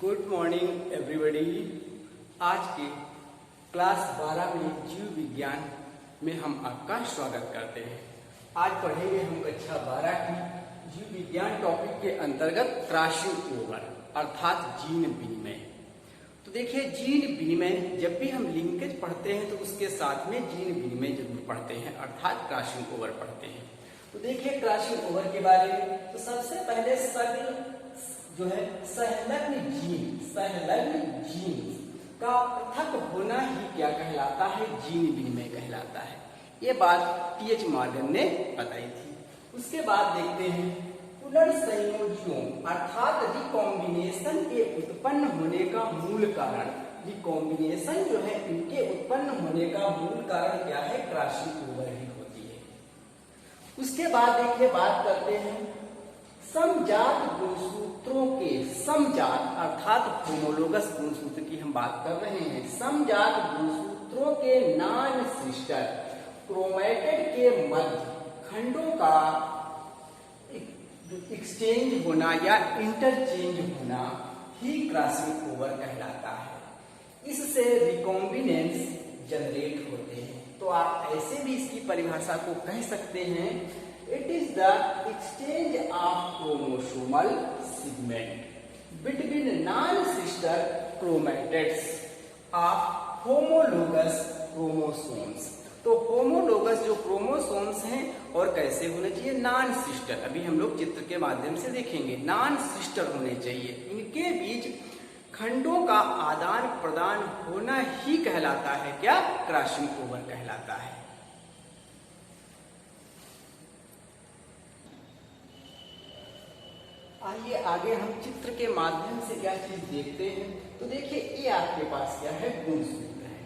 Good morning everybody. आज के class 12 में जीव विज्ञान में हम आपका स्वागत करते हैं। आज पढ़ेंगे हम कक्षा 12 की जीव विज्ञान टॉपिक के अंतर्गत क्रॉसिंग ओवर अर्थात जीन विनिमय। तो देखिए, जीन विनिमय जब भी हम लिंकेज पढ़ते हैं तो उसके साथ में जीन विनिमय जरूर पढ़ते हैं अर्थात क्रॉसिंग ओवर पढ़ते हैं। तो देखिए क्रॉसिंग ओवर के बारे में, तो सबसे पहले जो है संलग्न जीन का पृथक होना ही क्या कहलाता है, जीन विनिमय कहलाता है। ये बात टी.एच. मॉर्गन ने बताई थी। उसके बाद देखते हैं पुनर्संयोजनों अर्थात रिकॉम्बिनेशन के उत्पन्न होने का मूल कारण। रिकॉम्बिनेशन जो है इनके उत्पन्न होने का मूल कारण क्या है, क्रॉसिंग ओवर ही होती है। उसके बाद देखिए बात करते हैं समजात गुणसूत्रों के, समजात अर्थात होमोलोगस गुणसूत्र की हम बात कर रहे हैं। समजात गुणसूत्रों के नॉन सिस्टर क्रोमैटिड के मध्य खंडों का एक्सचेंज होना या इंटरचेंज होना ही क्रॉसिंग ओवर कहलाता है। इससे रिकॉम्बिनेंस जनरेट होते हैं। तो आप ऐसे भी इसकी परिभाषा को कह सकते हैं, it is the exchange of chromosomal segment between non sister chromatids of homologous chromosomes. तो होमोलोगस जो क्रोमोसोम्स हैं और कैसे होने चाहिए, नॉन सिस्टर। अभी हम लोग चित्र के माध्यम से देखेंगे, नॉन सिस्टर होने चाहिए। इनके बीच खंडों का आदान प्रदान होना ही कहलाता है क्या, क्रॉसिंग ओवर कहलाता है। आइए आगे हम चित्र के माध्यम से क्या चीज देखते हैं। तो देखिए ये आपके पास क्या है, गुणसूत्र है।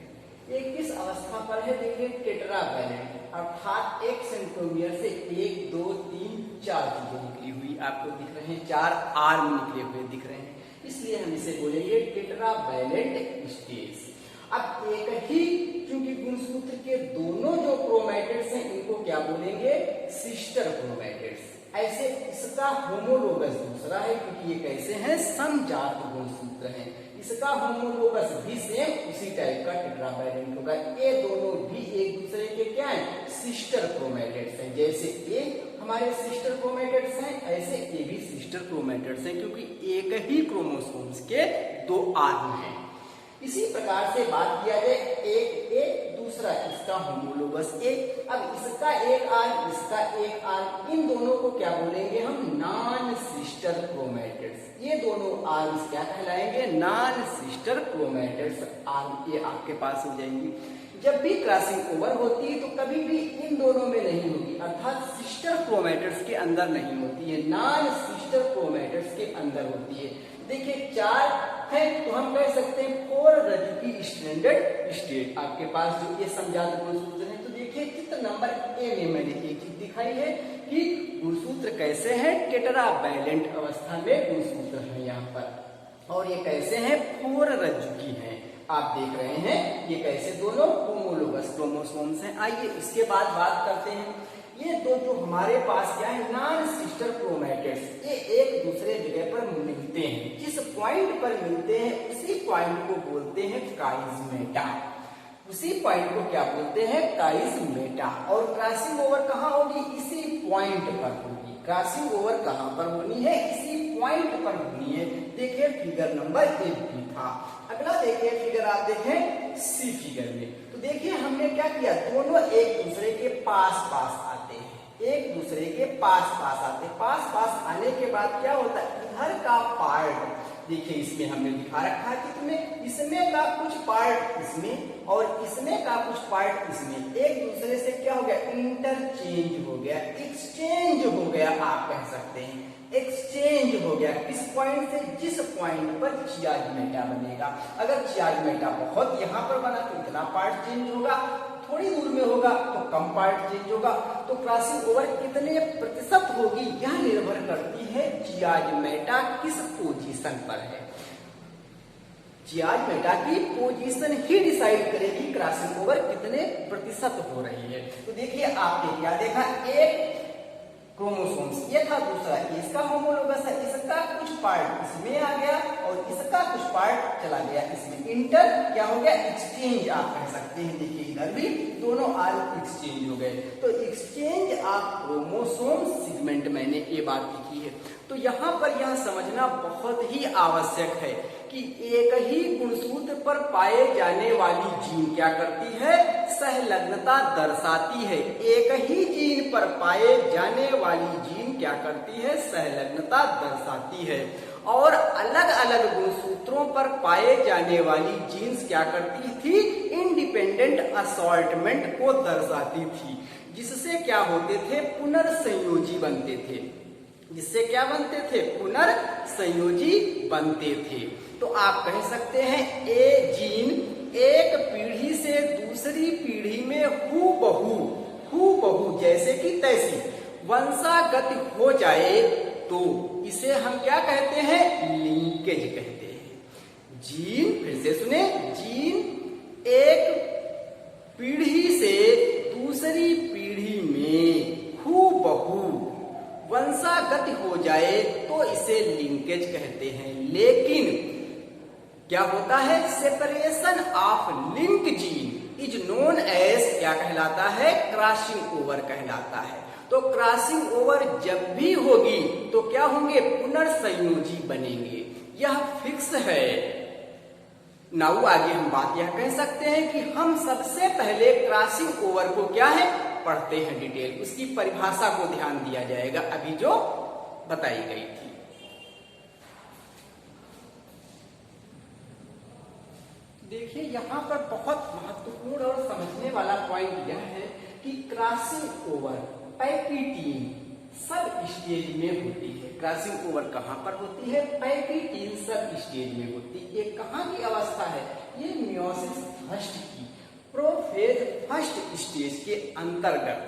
ये किस अवस्था पर है, देखिए टेट्रावैलेंट अर्थात एक सेंट्रोमियर से 1 2 3 4 चीजें निकली हुई आपको दिख रहे हैं, 4 आर्म निकले हुए दिख रहे हैं, इसलिए हम इसे बोलेंगे टेट्रावैलेंट स्टेज। अब एक ही क्योंकि गुणसूत्र के दोनों जो क्रोमैटिड्स हैं इनको क्या बोलेंगे, सिस्टर क्रोमैटिड्स। ऐसे इसका होमोलोगस दूसरा है क्योंकि ये कैसे हैं, समजात गुणसूत्र हैं। इसका होमोलोगस भी सेम उसी टाइप का टेट्रावैलेंट होगा। ये दोनों भी एक दूसरे के क्या हैं, सिस्टर क्रोमैटिड्स हैं। जैसे ये हमारे सिस्टर क्रोमैटिड्स हैं, ऐसे ये भी सिस्टर क्रोमैटिड्स हैं क्योंकि एक ही क्रोमोसोम्स के 2 आर्म हैं। इसी प्रकार से बात किया जाए, एक दूसरा इसका होमोलोगस एक, अब इसका एक आर्म इसका एक आर्म, इन दोनों को क्या बोलेंगे हम, नॉन सिस्टर क्रोमैटिड्स। ये दोनों आर्म्स क्या कहलाएंगे, नॉन सिस्टर क्रोमैटिड्स आर्म। ये आपके पास हो जाएंगी। जब भी क्रॉसिंग ओवर होती है तो कभी भी इन दोनों में नहीं होगी, अर्थात सिस्टर क्रोमैटिड्स के अंदर नहीं होती है, नॉन सिस्टर क्रोमैटिड्स के अंदर होती है। देखिए 4 है तो हम कह सकते हैं 4 रज्जु की स्टैंडर्ड स्टेट आपके पास जो ये समजात गुणसूत्र है। तो देखिए चित्र नंबर ए में मैंने एक चीज दिखाई है कि गुणसूत्र कैसे हैं, टेट्रावैलेंट अवस्था में गुणसूत्र है यहाँ पर, और ये कैसे हैं, 4 रज्जु की हैं। आप देख रहे हैं ये कैसे दोनों होमोलोगस क्रोमोसोम्स हैं। आइए इसके बाद बात करते हैं, ये दो जो हमारे पास क्या है, नॉन सिस्टर क्रोमैटिड्स, ये एक दूसरे जगह पर मिलते हैं। जिस पॉइंट पर मिलते हैं उसी पॉइंट को बोलते हैं काइजमेटा। उसी पॉइंट को क्या बोलते हैं, काइजमेटा। और क्रॉसिंग ओवर कहाँ होगी, इसी पॉइंट पर होगी। क्रॉसिंग ओवर कहाँ पर होनी है, इसी पॉइंट पर होनी है। देखिए फिगर नंबर 1 भी था। अगला देखिए फिगर आप देखें सी फिगर में, तो देखिए हमने क्या किया, दोनों एक दूसरे के पास पास आते हैं, एक दूसरे के पास पास आते हैं। पास पास आने के बाद क्या होता है, इधर का पार्ट देखिए इसमें हमने दिखा रखा है कितने, इसमें का कुछ पार्ट इसमें और इसमें का कुछ पार्ट इसमें, एक दूसरे से क्या हो गया, इंटरचेंज हो गया, एक्सचेंज हो गया, आप कह सकते हैं एक्सचेंज हो गया। किस पॉइंट से, जिस पॉइंट पर चियाजमेटा बनेगा। अगर चियाजमेटा बहुत यहाँ पर बना तो इतना पार्ट चेंज होगा, थोड़ी दूर में होगा तो कम पार्ट चेंज होगा। तो क्रॉसिंग ओवर कितने प्रतिशत होगी, यह निर्भर करती है चियाजमेटा किस पोजीशन पर है। चियाजमेटा की पोजीशन ही डिसाइड करेगी क्रॉसिंग ओवर कितने प्रतिशत हो रही है। तो देखिए आपने क्या देखा, एक क्रोमोसोम्स ये था, दूसरा इसका होमोलोगस है, इसका कुछ कुछ पार्ट इसमें आ गया और इसका कुछ पार्ट चला गया इसमें। इंटर क्या हो गया, एक्सचेंज आप कह सकते हैं। देखिए इधर भी दोनों आल एक्सचेंज हो गए, तो एक्सचेंज ऑफ क्रोमोसोम सेगमेंट मैंने ये बात लिखी है। तो यहाँ पर यह समझना बहुत ही आवश्यक है कि एक ही गुणसूत्र पर पाए जाने वाली जीन क्या करती है, सहलग्नता दर्शाती है। एक ही जीन पर पाए जाने वाली जीन क्या करती है, सहलग्नता दर्शाती है। और अलग अलग गुणसूत्रों पर पाए जाने वाली जीन्स क्या करती थी, इंडिपेंडेंट असॉर्टमेंट को दर्शाती थी, जिससे क्या होते थे, पुनर्संयोजी बनते थे। जिससे क्या बनते थे, पुनर्संयोजी बनते थे। तो आप कह सकते हैं ए जीन एक पीढ़ी से दूसरी पीढ़ी में हूबहू जैसे कि तैसी वंशागत हो जाए तो इसे हम क्या कहते हैं, लिंकेज कहते हैं। जीन, फिर से सुने, जीन एक पीढ़ी से दूसरी पीढ़ी में हूबहू वंशागत हो जाए तो इसे लिंकेज कहते हैं। लेकिन क्या होता है, separation of link gene is known as क्या कहलाता है, क्रॉसिंग ओवर कहलाता है। तो क्रॉसिंग ओवर जब भी होगी तो क्या होंगे, पुनर्संयोजी बनेंगे, यह फिक्स है। नाउ आगे हम बात यह कह सकते हैं कि हम सबसे पहले क्रॉसिंग ओवर को क्या है, पढ़ते हैं डिटेल, उसकी परिभाषा को ध्यान दिया जाएगा अभी जो बताई गई थी। देखिए यहाँ पर बहुत महत्वपूर्ण और समझने वाला पॉइंट यह है कि क्रॉसिंग ओवर पैकिटीन सब स्टेज में होती है। क्रॉसिंग ओवर कहाँ पर होती है, पैकिटीन सब स्टेज में होती है। ये कहाँ की अवस्था है, ये मियोसिस फर्स्ट की प्रोफेज फर्स्ट स्टेज के अंतर्गत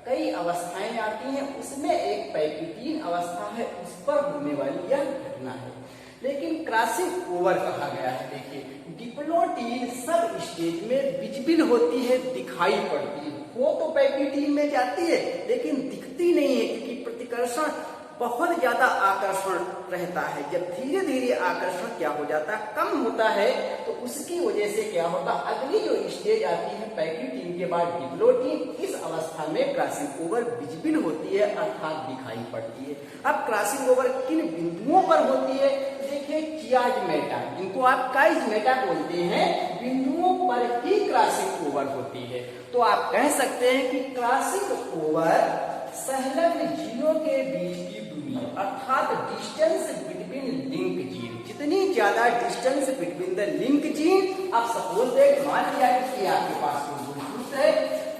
कई अवस्थाएं आती हैं, उसमें एक पैकिटीन अवस्था है, उस पर होने वाली यह घटना है। लेकिन क्रॉसिंग ओवर कहा गया है, देखिए डिप्लोटीन सब स्टेज में विजिबल होती है, दिखाई पड़ती है। वो तो पैकिटीन में जाती है लेकिन दिखती नहीं है, क्योंकि प्रतिकर्षण बहुत ज्यादा आकर्षण रहता है। जब धीरे धीरे आकर्षण क्या हो जाता है, कम होता है, तो उसकी वजह से क्या होता, अगली जो स्टेज आती है पैकिटीन के बाद डिप्लोटीन, इस अवस्था में क्रॉसिंग ओवर विजिबल होती है, अर्थात दिखाई पड़ती है। अब क्रॉसिंग ओवर किन बिंदुओं पर होती है, देखिए चियाजमेटा, जिनको आप काइजमेटा बोलते हैं, बिंदुओं पर ही क्रॉसिंग ओवर होती है। तो आप कह सकते हैं कि क्रॉसिंग ओवर संलग्न जीनों के बीच की दूरी अर्थात डिस्टेंस बिटवीन लिंक जीन, जितनी ज्यादा distance between the link gene, आप सपोज दैट मान लिया कि आपके पास गुणसूत्र है,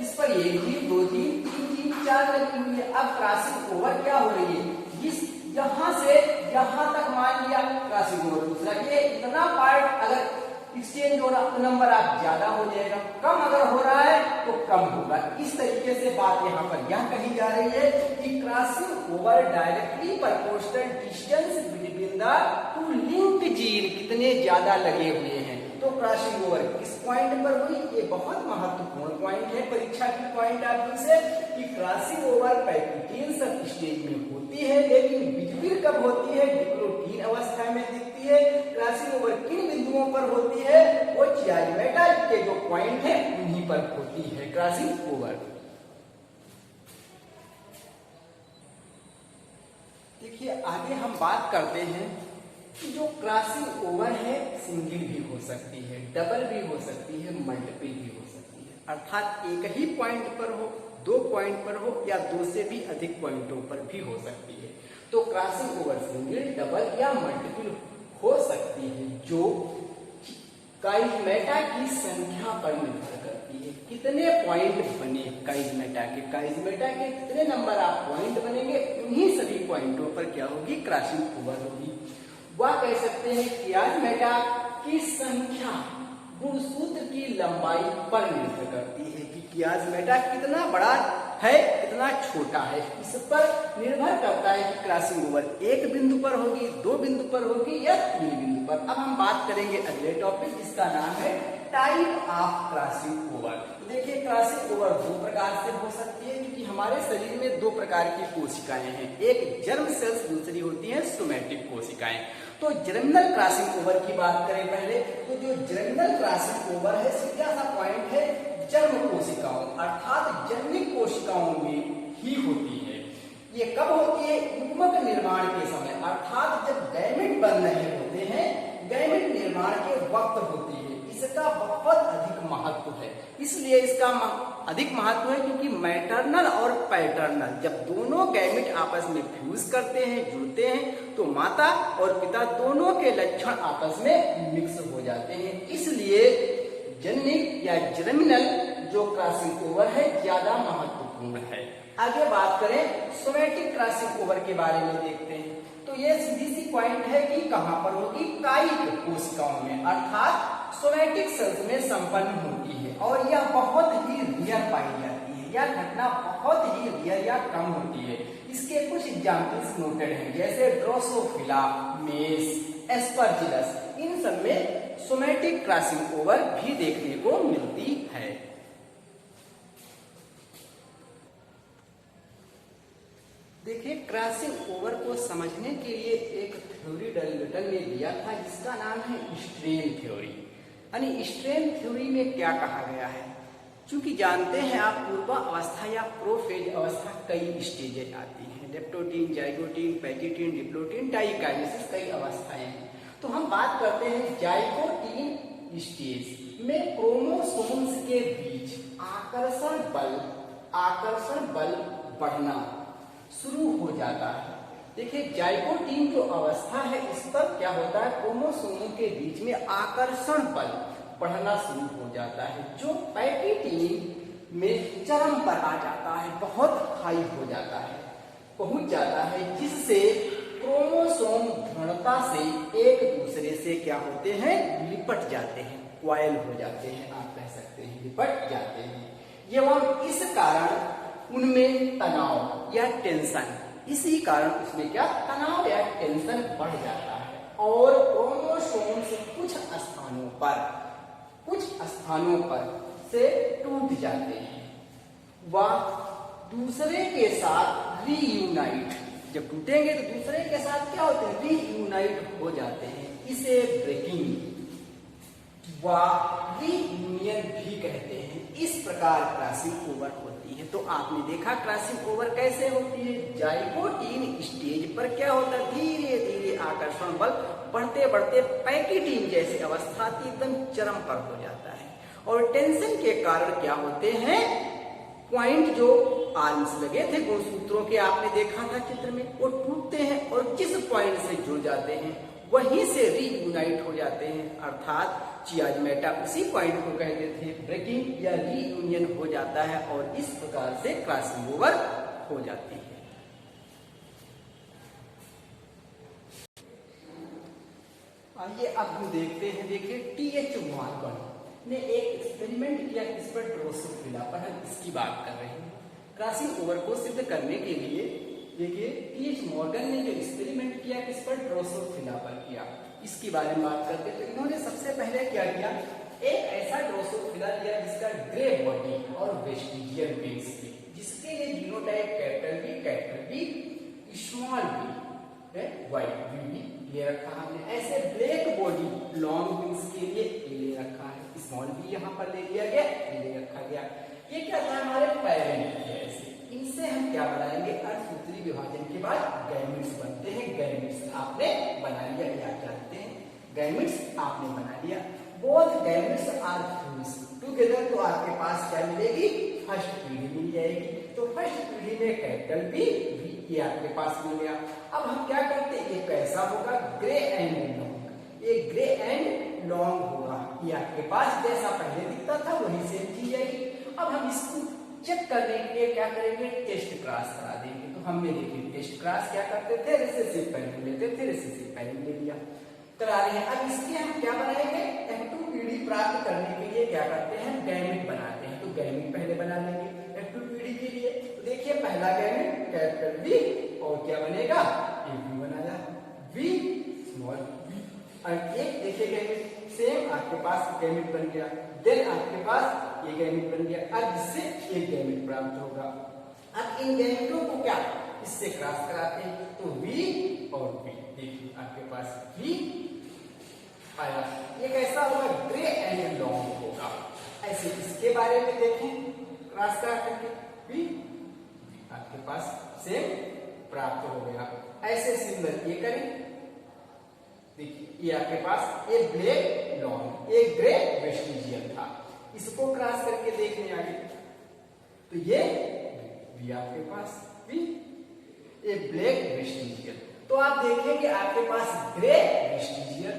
इस पर एक जीन, दो जीन, तीन जीन, चार लगी हुई है। अब क्रॉसिंग ओवर क्या हो रही है, इस यहां से यहां तक मान लिया क्रॉसिंग ओवर दूसरा, ये इतना पार्ट अगर एक्सचेंज हो रहा तो नंबर आप ज्यादा हो जाएगा, कम अगर हो रहा है तो कम होगा। इस तरीके से बात यहाँ पर यह कही जा रही है कि crossing over directly proportional distance between the two link gene कितने ज्यादा लगे हुए हैं। तो क्रॉसिंग ओवर किस पॉइंट पर हुई, ये बहुत महत्वपूर्ण पॉइंट है, परीक्षा की पॉइंट ऑफ से कि क्रॉसिंग ओवर पैकिटीन सब स्टेज में होती है, लेकिन विजिबल कब होती है, डिप्लोटीन अवस्था में दिखती है। क्रॉसिंग ओवर किन बिंदुओं पर होती है, वो चियाजमेटा के जो पॉइंट है उन्हीं पर होती है क्रॉसिंग ओवर। देखिए आगे हम बात करते हैं कि जो क्रॉसिंग ओवर है सिंगल भी हो सकती है, डबल भी हो सकती है, मल्टीपल भी हो सकती है, अर्थात एक ही पॉइंट पर हो, दो पॉइंट पर हो, या दो से भी अधिक पॉइंटों पर भी हो सकती है। तो क्रॉसिंग ओवर सिंगल, डबल या मल्टीपल हो सकती है, जो काइजमेटा की संख्या पर निर्भर करती है। कितने पॉइंट बने काइजमेटा के कितने नंबर आप पॉइंट बनेंगे, उन्हीं सभी पॉइंटों पर क्या होगी, क्रॉसिंग ओवर होगी। वह कह सकते हैं चियाजमेटा की संख्या गुणसूत्र की लंबाई पर निर्भर करती है कि चियाजमेटा कितना बड़ा है कितना छोटा है, इस पर निर्भर करता है कि क्रॉसिंग ओवर एक बिंदु पर होगी, दो बिंदु पर होगी या तीन बिंदु पर। अब हम बात करेंगे अगले टॉपिक, जिसका नाम है टाइप ऑफ क्रॉसिंग ओवर। देखिए क्रॉसिंग ओवर दो प्रकार से हो सकती है, क्योंकि हमारे शरीर में दो प्रकार की कोशिकाएं हैं, एक जर्म सेल्स, दूसरी होती है सोमैटिक कोशिकाएं। तो जर्मिनल क्रॉसिंग ओवर की बात करें पहले, तो जो जर्मिनल क्रॉसिंग ओवर है सीधा सा पॉइंट है जर्म कोशिकाओं अर्थात जन्मिक कोशिकाओं में ही होती है। ये कब होती है? युग्मक निर्माण के समय, अर्थात जब गैमेट बन रहे होते हैं, गैमेट निर्माण के वक्त होती है। इसका बहुत अधिक महत्व है, इसलिए इसका अधिक महत्व है क्योंकि मैटरनल और पैटर्नल जब दोनों गैमेट आपस में फ्यूज करते हैं, जुड़ते हैं, तो माता और पिता दोनों के लक्षण आपस में मिक्स हो जाते हैं। इसलिए जनिक या जर्मिनल जो क्रॉसिंग ओवर है ज्यादा महत्वपूर्ण है। आगे बात करें सोमैटिक क्रॉसिंग ओवर के बारे में देखते हैं, तो ये सीधी सी पॉइंट है कि कहां पर होगी? कायिक कोशिकाओं में अर्थात सोमैटिक सेल्स में संपन्न होती है, और यह बहुत ही रियर पाई जाती है। यह घटना बहुत ही रियर या कम होती है। इसके कुछ एग्जाम्पल्स नोटेड हैं, जैसे ड्रोसोफिला, मेस, एस्परजिलस, इन सब में सोमैटिक क्रॉसिंग ओवर भी देखने को मिलती है। देखिए क्रॉसिंग ओवर को समझने के लिए एक थ्योरी डाल्टन ने दिया था, जिसका नाम है स्ट्रेन थ्योरी। यानी स्ट्रेन थ्योरी में क्या कहा गया है? चूंकि जानते हैं आप पूर्वा अवस्था या प्रोफेज अवस्था कई स्टेजेस आती हैं, लेप्टोटीन, जाइगोटीन, पैजिटीन, डिप्लोटीन, डाइकाइनेसिस, कई अवस्थाएं हैं। तो हम बात करते हैं जाइगोटीन स्टेज में क्रोमोसोम्स के बीच आकर्षण बल बढ़ना शुरू हो जाता है। देखिए जाइगोटीन जो अवस्था है, इस पर क्या होता है? क्रोमोसोमों के बीच में आकर्षण बल बढ़ना शुरू हो जाता है, जो पैकिटीन में चरम पर आ जाता है, बहुत हाई हो जाता है, पहुंच जाता है, जिससे क्रोमोसोम दृढ़ता से एक दूसरे से क्या होते हैं? लिपट जाते हैं, क्वाइल हो जाते हैं, आप कह सकते हैं लिपट जाते हैं। एवं इस कारण उनमें तनाव या टेंशन, इसी कारण उसमें क्या तनाव या टेंशन बढ़ जाता है, और क्रोमोसोम्स कुछ स्थानों पर से टूट जाते हैं, वह दूसरे के साथ रीयूनाइट, जब टूटेंगे तो दूसरे के साथ क्या होते हैं? रीयूनाइट हो जाते हैं। इसे ब्रेकिंग व रीयूनियन भी कहते हैं। इस प्रकार क्रॉसिंग ओवर होती है। तो आपने देखा क्रॉसिंग ओवर कैसे होती है? जाइगोटीन स्टेज पर क्या होता है? धीरे धीरे आकर्षण बल बढ़ते बढ़ते पैकिटीन जैसी अवस्था एकदम चरम पर हो जाता है, और टेंशन के कारण क्या होते हैं? पॉइंट जो आर्म्स लगे थे गुणसूत्रों के, आपने देखा था चित्र में, वो टूटते हैं और जिस पॉइंट से जुड़ जाते हैं वहीं से रीयूनाइट हो जाते हैं, अर्थात चियाजमेटा उसी पॉइंट को कहते थे। ब्रेकिंग या रीयूनियन हो जाता है, और इस प्रकार से क्रॉसिंग ओवर हो जाती है। आइए अब हम देखते हैं, देखिए टीएच मॉर्गन ने एक एक्सपेरिमेंट किया, इस पर ड्रोसोफिला पर हम इसकी बात कर रहे हैं। क्रॉसिंग ओवर को सिद्ध करने के लिए देखिए टीएच मॉर्गन ने जो एक्सपेरिमेंट किया, इस पर ड्रोसोफिला पर किया, इसकी बारे में बात करते हैं। तो इन्होंने सबसे पहले क्या किया? एक ऐसा ड्रोसोफिला लिया जिसका ग्रे बॉडी और वेस्टिजियल विंग्स थे, जिसके लिए genotype capital B, small B, white B ले रखा हमने। ऐसे ब्लैक बॉडी लॉन्ग विंग्स के लिए ले रखा है, स्मॉल बी यहाँ पर ले लिया गया, ले रखा गया। ये क्या था? हमारे पेरेंट थे। ऐसे इनसे हम क्या बनाएंगे? अर्धसूत्री विभाजन के बाद गैमेट्स बनते हैं। गैमेट्स आपने बना लिया, क्या जानते हैं? गैमेट्स आपने बना लिया। Both gametes are fused together, तो आपके पास क्या मिलेगी? फर्स्ट पीढ़ी मिल जाएगी। तो फर्स्ट पीढ़ी में कैपिटल बी, ये आपके पास मिल गया। अब हम क्या करते हैं? ये कैसा होगा? ग्रे एंड लॉन्ग, ये ग्रे एंड लॉन्ग होगा। ये आपके पास जैसा पहले दिखता था वही सेम चीज आएगी। अब हम इसको चेक करने के लिए क्या करेंगे? टेस्ट क्रॉस करा देंगे। तो हमने देखिए टेस्ट क्रॉस क्या करते थे? रिसेसिव पैरेंट लेते थे, रिसेसिव पैरेंट ले लिया, करा रहे हैं। अब इसके हम क्या बनाएंगे? F2 पीढ़ी प्राप्त करने के लिए क्या करते हैं? गैमेट बनाते हैं। तो गैमेट पहले बना लेंगे, F2 पीढ़ी डी के लिए। तो देखिए पहला गैमेट कैपिटल वी और क्या बनेगा, ए बी बनाया, वी स्मॉल वी। और एक देखिए गैमेट सेम आपके पास गैमेट बन गया, देन आपके पास ये गैमेट बन गया, अब इससे एक गैमेट प्राप्त होगा। अब इन गैमेटों को क्या इससे क्रॉस कराते हैं, तो वी और वी, देखिए आपके पास वी आया, ये कैसा होगा, ग्रे एंड लॉन्ग होगा। ऐसे इसके बारे में देखें, क्रॉस करा करके वी आपके पास सेम प्राप्त हो गया। ऐसे सिंबल ये करें, देखिए ये आपके पास एक ब्लैक लॉन्ग, एक ग्रे वेस्टिजियल था, इसको क्रॉस करके देखने आगे तो ये भी आपके पास भी एक ब्लैक वेस्टिजियल। तो आप देखेंगे आपके पास ग्रे वेस्टिजियल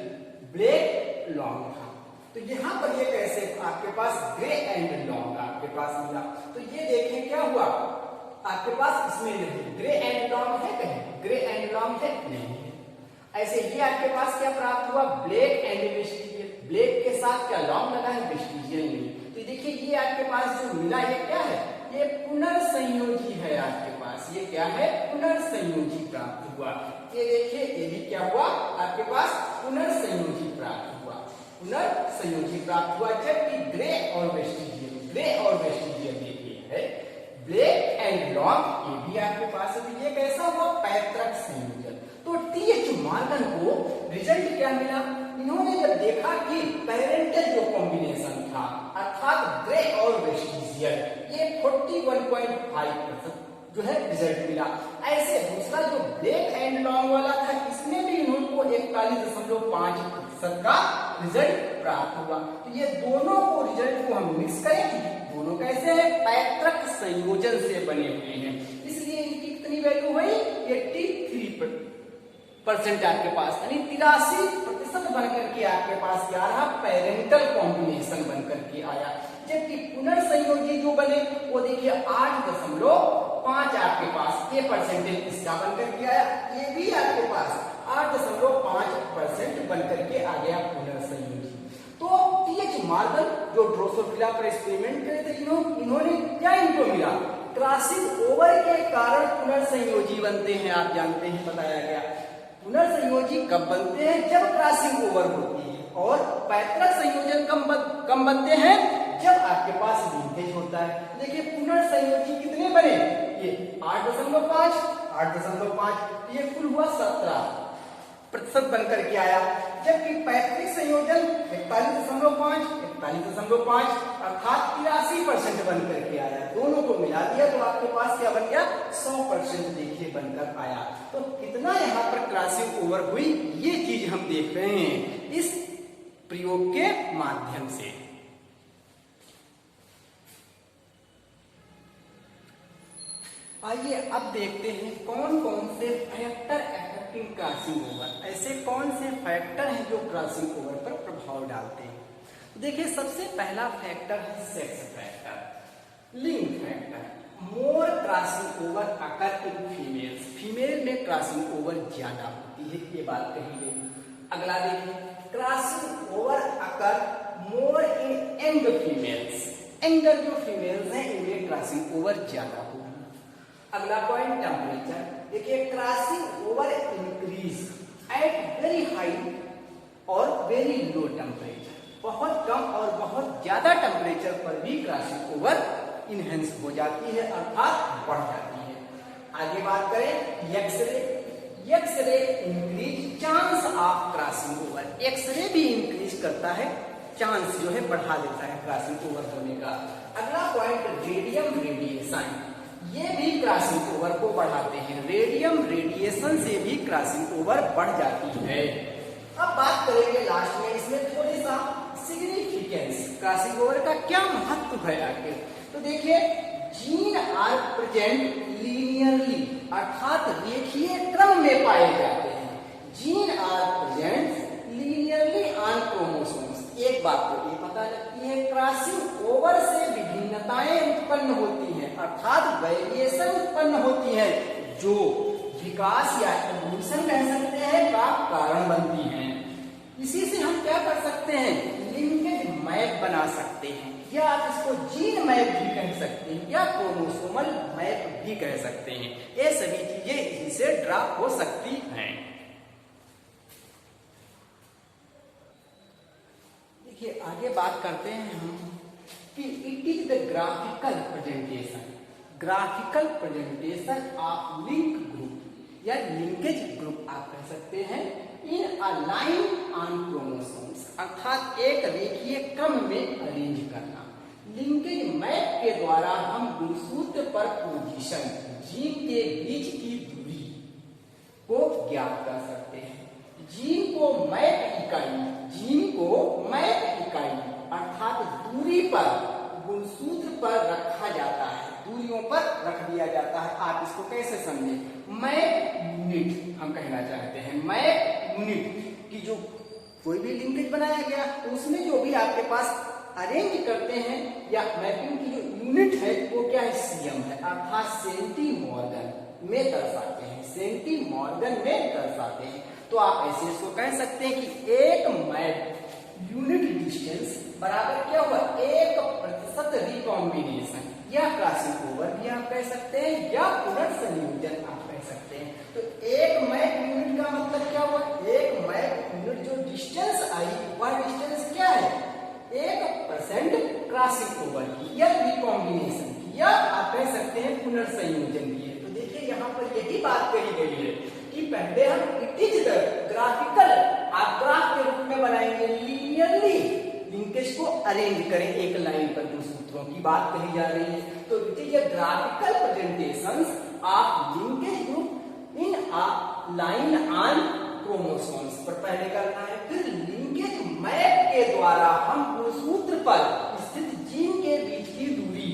ब्लैक लॉन्ग था, तो यहां पर ये कैसे आपके पास ग्रे एंड लॉन्ग आपके पास मिला। तो ये देखें क्या हुआ आपके पास, इसमें नहीं ग्रे एंड लॉन्ग है, कहीं ग्रे एंड लॉन्ग है नहीं है। ऐसे ये आपके पास क्या प्राप्त हुआ, ब्लैक एंड वेस्टिजियल, ब्लैक के साथ क्या लॉन्ग लगा है, वेस्टिजियल नहीं। तो देखिए ये आपके पास जो मिला ये क्या है, ये पुनर्संयोजी है आपके पास, ये क्या है, पुनर्संयोजी प्राप्त हुआ। ये देखिए ये भी क्या हुआ आपके पास, पुनर्संयोजी प्राप्त हुआ, पुनर्संयोजी प्राप्त हुआ, जबकि ग्रे और वेस्टिजियल, ग्रे और वेस्टिजियल देखिए है ब्लैक एंड लॉन्ग, ये भी आपके पास है। तो ये कैसा हुआ, पैतृक संयोजन। तो टीएच मॉर्गन को रिजल्ट क्या मिला, इन्होंने जब देखा कि पेरेंटल जो कॉम्बिनेशन था अर्थात ग्रे और वेस्टिजियल, ये 41.5% जो है रिजल्ट मिला। ऐसे दूसरा जो ब्लैक एंड लॉन्ग वाला था, इसमें भी इनको 41.5% का रिजल्ट प्राप्त हुआ। तो ये दोनों को रिजल्ट को हम मिक्स करें, दोनों कैसे हैं, पैतृक संयोजन से बने हुए हैं, इसलिए इनकी कितनी वैल्यू हुई, 83% आपके पास, यानी 83% बनकर के आपके पास क्या रहा, पेरेंटल कॉम्बिनेशन बनकर के आया। जबकि पुनर्संयोजी जो बने वो देखिए 8.5 आपके पास ये परसेंटेज इसका बनकर के आया, ये भी आपके पास 8.5% बनकर के आ गया पुनर्संयोजी। तो टीएच मॉर्गन जो ड्रोसोफिला पर एक्सपेरिमेंट करे थे, इन्होंने क्या इनको मिला, क्रॉसिंग ओवर के कारण पुनर्संयोजी बनते हैं। आप जानते हैं बताया गया, पुनर्संयोजी कब बनते हैं, जब क्रॉसिंग ओवर होती है, और पैतृक संयोजन कब बनते हैं, जब आपके पास लिंकेज होता है। देखिए पुनर्संयोजी कितने बने, ये 8.5, ये कुल हुआ 17% बनकर के आया, जबकि पैतृक संयोजन 41.5 अर्थात 83% बनकर के आया। दोनों को मिला दिया तो आपके पास क्या बन गया, 100% देखिए बनकर आया। तो कितना यहाँ पर क्रॉसिंग ओवर हुई, ये चीज हम देख रहे हैं इस प्रयोग के माध्यम से। आइए अब देखते हैं कौन कौन से फैक्टर अफेक्टिंग क्रॉसिंग ओवर, ऐसे कौन से फैक्टर हैं जो क्रॉसिंग ओवर पर प्रभाव डालते हैं। देखिए सबसे पहला फैक्टर है सेक्स फैक्टर, लिंग factor. More crossing over occur in females, female में क्रॉसिंग ओवर ज्यादा होती है, ये बात कहेंगे। अगला देखिए क्रॉसिंग ओवर अकर मोर इन यंग फीमेल्स, यंगर जो फीमेल्स हैं इनमें क्रॉसिंग ओवर ज्यादा होगी। अगला पॉइंट टेम्परेचर, देखिए crossing over increase at very high और वेरी लो टेम्परेचर, बहुत कम और बहुत ज्यादा टेम्परेचर पर भी क्रॉसिंग ओवर इनहेंस हो जाती है अर्थात बढ़ जाती है। आगे बात करें X-ray, X-ray increase chance of crossing over, X-ray भी इंक्रीज करता है, चांस जो है बढ़ा देता है क्रॉसिंग ओवर होने का। अगला पॉइंट रेडियम रेडिएशन, ये भी क्रॉसिंग ओवर को बढ़ाते हैं, रेडियम रेडिएशन से भी क्रॉसिंग ओवर बढ़ जाती है। अब बात करेंगे लास्ट में इसमें थोड़ी सा सिग्निफिकेंस, क्रॉसिंग ओवर का क्या महत्व है आखिर। तो देखिए जीन आर प्रेजेंट लीनियरली अर्थात रेखीय क्रम में पाए जाते हैं, gene are present linearly on chromosomes. एक बात तो ये पता लगती है क्रॉसिंग ओवर से विभिन्नताएं उत्पन्न होती हैं अर्थात वेरिएशन उत्पन्न होती है, जो विकास या एवोल्यूशन कह सकते हैं का कारण बनती हैं। इसी से हम क्या कर सकते हैं, लिंकेज मैप बना सकते हैं, या आप इसको जीन मैप भी कह सकते हैं, या क्रोमोसोमल मैप भी कह सकते हैं। ये सभी चीजें इनसे ड्रा हो सकती हैं। देखिए आगे बात करते हैं हम कि it is the graphical presentation, graphical presentation of link group या लिंकेज ग्रुप आप कह सकते हैं, इन अ लाइन ऑन क्रोमोसोम्स, अर्थात एक रेखीय क्रम में अरेंज करना। लिंकेज मैप के द्वारा हम गुणसूत्र पर पोजीशन, जीन के बीच की दूरी को ज्ञात कर सकते हैं। जीन को मैप इकाई, जीन को मैप इकाई अर्थात दूरी पर, गुणसूत्र पर रखा जाता है, दूरियों पर रख दिया जाता है। आप इसको कैसे समझे? मैप यूनिट हम कहना चाहते हैं। मैप यूनिट की जो कोई भी लिंकेज बनाया गया तो उसमें जो भी आपके पास अरेंज करते हैं या मैपिंग की जो यूनिट है वो क्या है? सीएम है, अर्थात सेंटीमॉर्गन में दर्शाते हैं, सेंटीमॉर्गन में दर्शाते हैं। तो आप ऐसे इसको कह सकते हैं कि एक मैप यूनिट डिस्टेंस बराबर क्या हुआ? 1% रिकॉम्बिनेशन या क्रॉसिंग ओवर भी आप कह सकते हैं, या पुनर्संयोजन आप कह सकते हैं। तो एक मैप यूनिट का मतलब क्या हुआ? एक मैप यूनिट जो डिस्टेंस आई वह डिस्टेंस क्या है? 1% क्रॉसिंग ओवर की या रिकॉम्बिनेशन की, या आप कह सकते हैं पुनर्संयोजन की। तो देखिए यहाँ पर यही बात कही गई है कि पहले हम इट इज द ग्राफिकल, आप ग्राफ के रूप में बनाएंगे, लीनियरली लिंकेज को अरेंज करें एक लाइन पर, दो सूत्रों की बात कही जा रही है। तो it is a graphical presentations of linkage group in a line on chromosomes पर पहले करना है। फिर लिंकेज मैप के द्वारा हम गुणसूत्र पर स्थित जीन के बीच की दूरी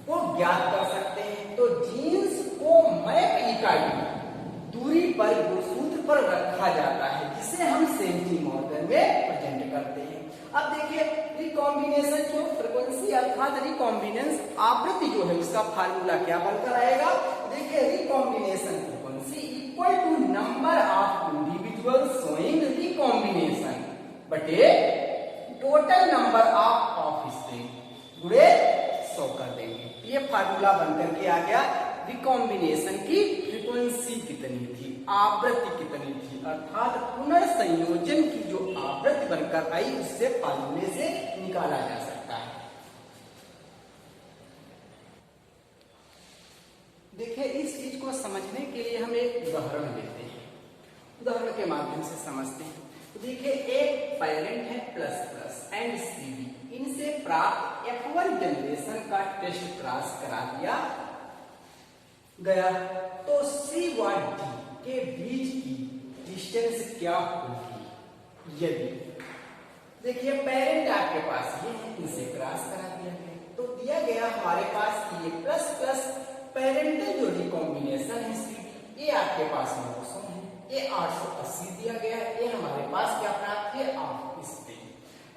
को ज्ञात कर सकते हैं। तो जीन्स को मैप इकाई दूरी पर गुणसूत्र पर रखा जाता है, जिसे हम सेंटीमॉर्गन में प्रेजेंट करते हैं। अब देखिए रिकॉम्बिनेशन जो फ्रीक्वेंसी अर्थात रिकॉम्बिनेंस आवृत्ति जो है उसका फार्मूला क्या बनकर आएगा? देखिए recombination frequency equal to number of individuals showing recombination बटे टोटल नंबर ऑफ ऑफस्प्रिंग गुणे 100 कर देंगे। ये फार्मूला बनकर के आ गया। रिकॉम्बिनेशन की फ्रीक्वेंसी कितनी थी, आवृत्ति कितनी थी, अर्थात पुनर्संयोजन की जो आवृत्ति बनकर आई उससे फार्मूले से निकाला जा सकता है। देखिए इस चीज को समझने के लिए हम एक उदाहरण लेते हैं, उदाहरण के माध्यम से समझते हैं। तो देखिए एक पेरेंट है प्लस प्लस एंड सीडी, इनसे प्राप्त F1 जनरेशन का टेस्ट क्रॉस करा दिया गया, तो C व D के बीच की डिस्टेंस क्या होगी? यदि देखिए पेरेंट आपके पास ये है, इनसे क्रॉस करा दिया गया, तो दिया गया हमारे पास ये प्लस प्लस पेरेंटल जो रिकॉम्बिनेशन है CD, ये आपके पास 900 है, ये 880 दिया गया है, ये हमारे पास क्या प्राप्त है? 8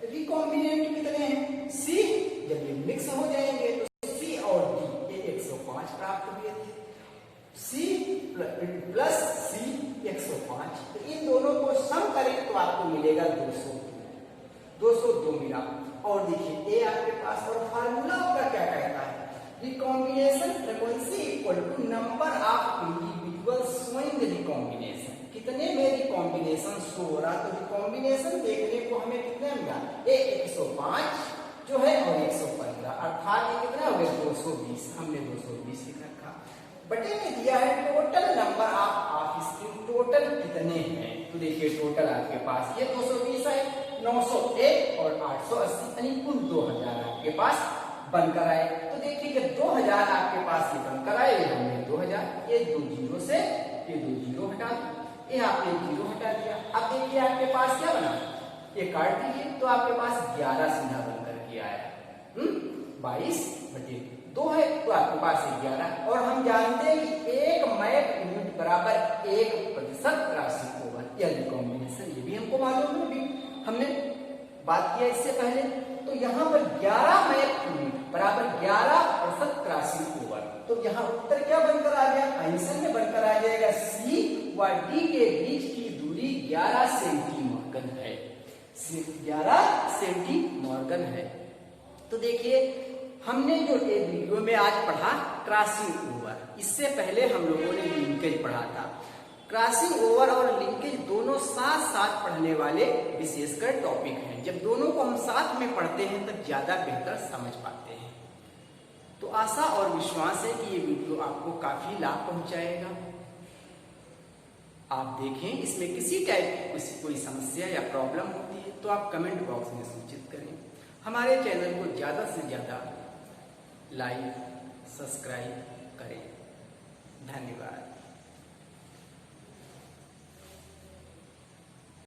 रिकॉम्बिनेंट कितने हैं? C, जब ये मिक्स हो जाएंगे तो C और D ये 105 प्राप्त हुए थे। C प्लस C 105, तो इन दोनों को सम करें तो आपको मिलेगा 202 मिला। और देखिए ये आपके पास, और फार्मूला आपका क्या कहता है? Recombination frequency equal to number of individuals showing recombination, कितने में रिकॉम्बिनेशन शो हो रहा, तो रिकॉम्बिनेशन देखने को हमें कितने मिला? ये 105 जो है और 115, अर्थात ये कितना हो गया? 220, हमने 220 लिख रखा। बटे में दिया है total number of offspring, total कितने हैं? तो देखिए टोटल आपके पास ये 220 है, 901 और 880 यानी कुल 2000 आपके पास बनकर आए। तो देखिए जब 2000 आपके पास ये बनकर आए, ये हमने 2000, ये 2 जीरो से ये 2 जीरो हटा दिया, ये आपने 0 हटा दिया। अब देखिए आपके पास क्या बना? ये काट दीजिए तो आपके पास 11 सीधा बनकर के आया। 22/2 है तो आपके पास 11, और हम जानते हैं कि एक मैप यूनिट बराबर 1% क्रॉसिंग ओवर या रिकॉम्बिनेशन, ये भी हमको मालूम है, भी हमने बात किया इससे पहले। तो यहाँ पर 11 मैप यूनिट बराबर 11% क्रॉसिंग ओवर, तो यहाँ उत्तर क्या बनकर आ गया? आंसर में बनकर आ जाएगा C व D के बीच की दूरी 11 सेंटीमीटर है, 11 सेंटी मॉर्गन है। तो देखिए हमने जो एक वीडियो में आज पढ़ा क्रॉसिंग ओवर, इससे पहले हम लोगों ने लिंकेज पढ़ा था। क्रॉसिंग ओवर और लिंकेज दोनों साथ साथ पढ़ने वाले विशेषकर टॉपिक हैं। जब दोनों को हम साथ में पढ़ते हैं तब ज्यादा बेहतर समझ पाते हैं। तो आशा और विश्वास है कि ये वीडियो आपको काफी लाभ पहुंचाएगा। आप देखें इसमें किसी टाइप की कोई समस्या या प्रॉब्लम होती है तो आप कमेंट बॉक्स में सूचित करें। हमारे चैनल को ज्यादा से ज्यादा लाइक सब्सक्राइब करें। धन्यवाद।